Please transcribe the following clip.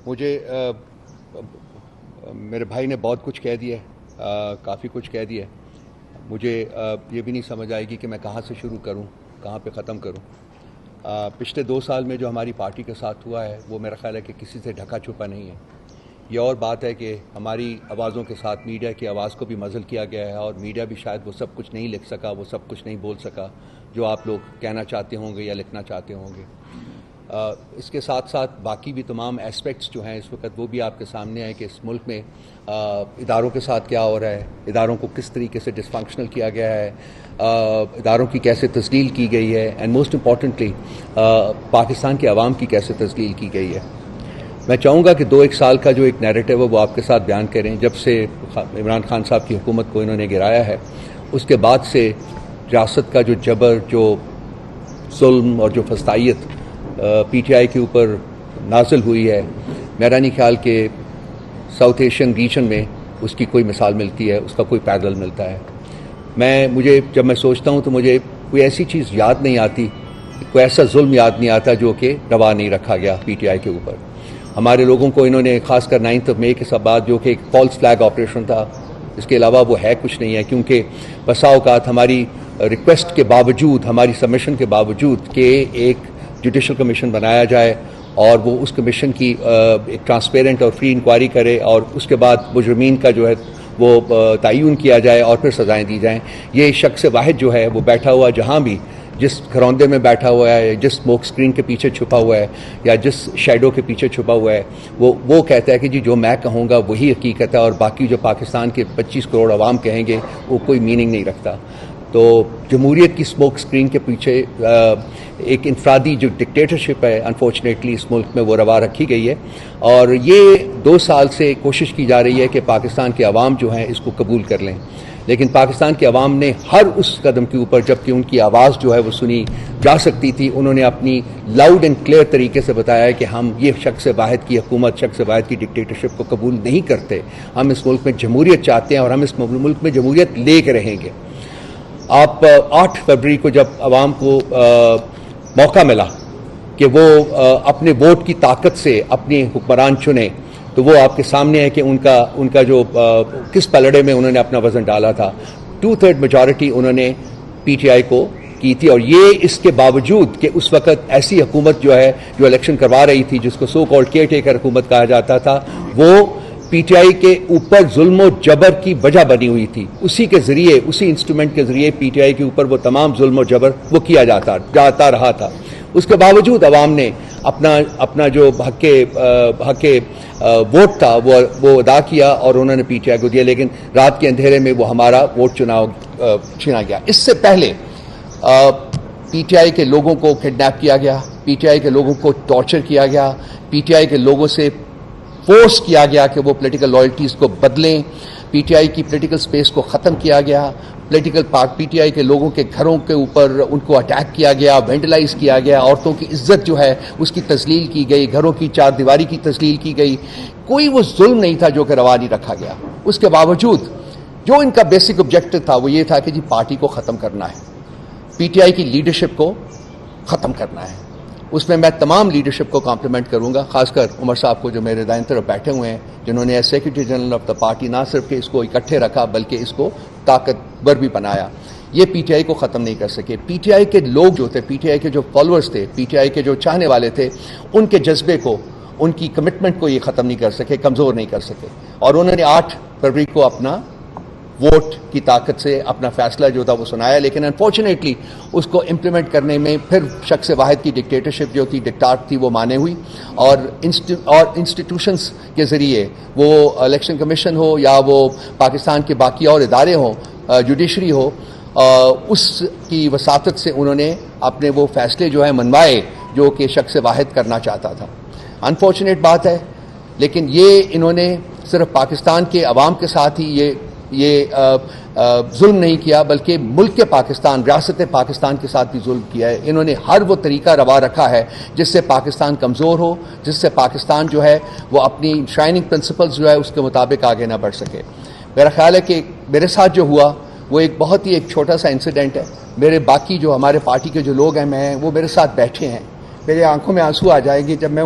मुझे मेरे भाई ने बहुत कुछ कह दिया है, काफ़ी कुछ कह दिया है। मुझे ये भी नहीं समझ आएगी कि मैं कहाँ से शुरू करूँ, कहाँ पे ख़त्म करूँ। पिछले 2 साल में जो हमारी पार्टी के साथ हुआ है वो मेरा ख्याल है कि किसी से ढका छुपा नहीं है। ये और बात है कि हमारी आवाज़ों के साथ मीडिया की आवाज़ को भी मज़ल किया गया है और मीडिया भी शायद वो सब कुछ नहीं लिख सका, वो सब कुछ नहीं बोल सका जो आप लोग कहना चाहते होंगे या लिखना चाहते होंगे। इसके साथ साथ बाकी भी तमाम एस्पेक्ट्स जो हैं इस वक्त वो भी आपके सामने हैं कि इस मुल्क में इदारों के साथ क्या हो रहा है, इदारों को किस तरीके से डिसफंक्शनल किया गया है, इदारों की कैसे तस्लील की गई है एंड मोस्ट इम्पॉर्टेंटली पाकिस्तान के अवाम की कैसे तस्लील की गई है। मैं चाहूँगा कि 2-1 साल का जो एक नैरेटिव है वो आपके साथ बयान करें। जब से इमरान खान साहब की हुकूमत को इन्होंने गिराया है उसके बाद से रियासत का जो जबर, जो जुल्म और जो फस्तायत PTI के ऊपर नाजिल हुई है, मेरा नहीं ख्याल कि साउथ एशियन रीजन में उसकी कोई मिसाल मिलती है, उसका कोई पैरेलल मिलता है। जब मैं सोचता हूँ तो मुझे कोई ऐसी चीज़ याद नहीं आती, कोई ऐसा जुल्म याद नहीं आता जो कि रवा नहीं रखा गया PTI के ऊपर। हमारे लोगों को इन्होंने खासकर 9 मई के बाद जो कि एक फॉल्स फ्लैग ऑपरेशन था, इसके अलावा वो है कुछ नहीं है, क्योंकि बसा औकात हमारी रिक्वेस्ट के बावजूद, हमारी सबमिशन के बावजूद कि एक जुडिशल कमीशन बनाया जाए और वो उस कमीशन की एक ट्रांसपेरेंट और फ्री इंक्वायरी करे और उसके बाद मुजरिमीन का जो है वो तयन किया जाए और फिर सज़ाएं दी जाएं। ये शख्स वाहिद जो है वो बैठा हुआ जहाँ भी, जिस घरौंदे में बैठा हुआ है, जिस स्मोक स्क्रीन के पीछे छुपा हुआ है या जिस शैडो के पीछे छुपा हुआ है, वो कहता है कि जी जो मैं कहूँगा वही हकीकत है और बाकी जो पाकिस्तान के 25 करोड़ अवाम कहेंगे वो कोई मीनिंग नहीं रखता। तो जमहूरियत की स्मोक स्क्रीन के पीछे एक इनफरादी जो डिक्टेटरशिप है अनफॉर्चुनेटली इस मुल्क में वो रवा रखी गई है और ये 2 साल से कोशिश की जा रही है कि पाकिस्तान के अवाम जो हैं इसको कबूल कर लें। लेकिन पाकिस्तान के अवाम ने हर उस कदम के ऊपर, जबकि उनकी आवाज़ जो है वो सुनी जा सकती थी, उन्होंने अपनी लाउड एंड क्लियर तरीके से बताया है कि हम ये शख्स वाहिद की हुकूमत, शख्स वाहिद की डिक्टेटरशिप को कबूल नहीं करते। हम इस मुल्क में जमहूरियत चाहते हैं और हम इस मुल्क में जमहूरियत लेकर रहेंगे। आप 8 फरवरी को जब आवाम को मौका मिला कि वो अपने वोट की ताकत से अपने हुक्मरान चुने, तो वो आपके सामने है कि उनका जो किस पलड़े में उन्होंने अपना वजन डाला था। 2/3 मेजॉरिटी उन्होंने PTI को की थी और ये इसके बावजूद कि उस वक्त ऐसी हुकूमत जो है जो इलेक्शन करवा रही थी, जिसको सो कॉल्ड केयर टेकर हुकूमत कहा जाता था, वो PTI के ऊपर जुल्म और जबर की वजह बनी हुई थी। उसी के जरिए, उसी इंस्ट्रूमेंट के जरिए PTI के ऊपर वो तमाम जुल्म और जबर वो किया जाता रहा था। उसके बावजूद अवाम ने अपना जो हक वोट था वो अदा किया और उन्होंने PTI को दिया, लेकिन रात के अंधेरे में वो हमारा वोट छीना गया। इससे पहले PTI के लोगों को किडनैप किया गया, PTI के लोगों को टॉर्चर किया गया, PTI के लोगों से फोर्स किया गया कि वो पॉलिटिकल लॉयल्टीज़ को बदलें, PTI की पॉलिटिकल स्पेस को ख़त्म किया गया, PTI के लोगों के घरों के ऊपर उनको अटैक किया गया, वेंडलाइज किया गया, औरतों की इज्जत जो है उसकी तस्लील की गई, घरों की चारदीवारी की तस्लील की गई। कोई वो जुल्म नहीं था जो कि रवा नहीं रखा गया। उसके बावजूद जो इनका बेसिक ऑब्जेक्टिव था वो ये था कि जी पार्टी को ख़त्म करना है, PTI की लीडरशिप को ख़त्म करना है। उसमें मैं तमाम लीडरशिप को कॉम्प्लीमेंट करूंगा, खासकर उमर साहब को जो मेरे दाएं तरफ बैठे हुए हैं, जिन्होंने as secretary general of the party ना सिर्फ कि इसको इकट्ठे रखा बल्कि इसको ताकतवर भी बनाया। ये PTI को ख़त्म नहीं कर सके। PTI के लोग जो थे, PTI के जो फॉलोअर्स थे, PTI के जो चाहने वाले थे, उनके जज्बे को, उनकी कमिटमेंट को ये ख़त्म नहीं कर सके, कमज़ोर नहीं कर सके और उन्होंने 8 फरवरी को अपना वोट की ताकत से अपना फैसला जो था वो सुनाया। लेकिन अनफॉर्चुनेटली उसको इम्प्लीमेंट करने में फिर शख्स वाहिद की डिक्टेटरशिप जो थी, डिक्टाट थी, वो माने हुई और इंस्टीट्यूशंस के ज़रिए, वो इलेक्शन कमीशन हो या वो पाकिस्तान के बाकी और इदारे हों, जुडिशरी हो, उसकी वसातत से उन्होंने अपने वो फैसले जो है मनवाए जो कि शख्स वाहिद करना चाहता था। अनफॉर्चुनेट बात है, लेकिन ये इन्होंने सिर्फ पाकिस्तान के अवाम के साथ ही ये जुल्म नहीं किया, बल्कि मुल्क के पाकिस्तान, रियासत पाकिस्तान के साथ भी जुल्म किया है। इन्होंने हर वो तरीका रवा रखा है जिससे पाकिस्तान कमज़ोर हो, जिससे पाकिस्तान जो है वो अपनी शाइनिंग प्रिंसिपल्स जो है उसके मुताबिक आगे ना बढ़ सके। मेरा ख्याल है कि मेरे साथ जो हुआ वो एक बहुत ही एक छोटा सा इंसिडेंट है। मेरे बाकी जो हमारे पार्टी के जो लोग हैं, वो मेरे साथ बैठे हैं, मेरे आंखों में आंसू आ जाएंगे जब मैं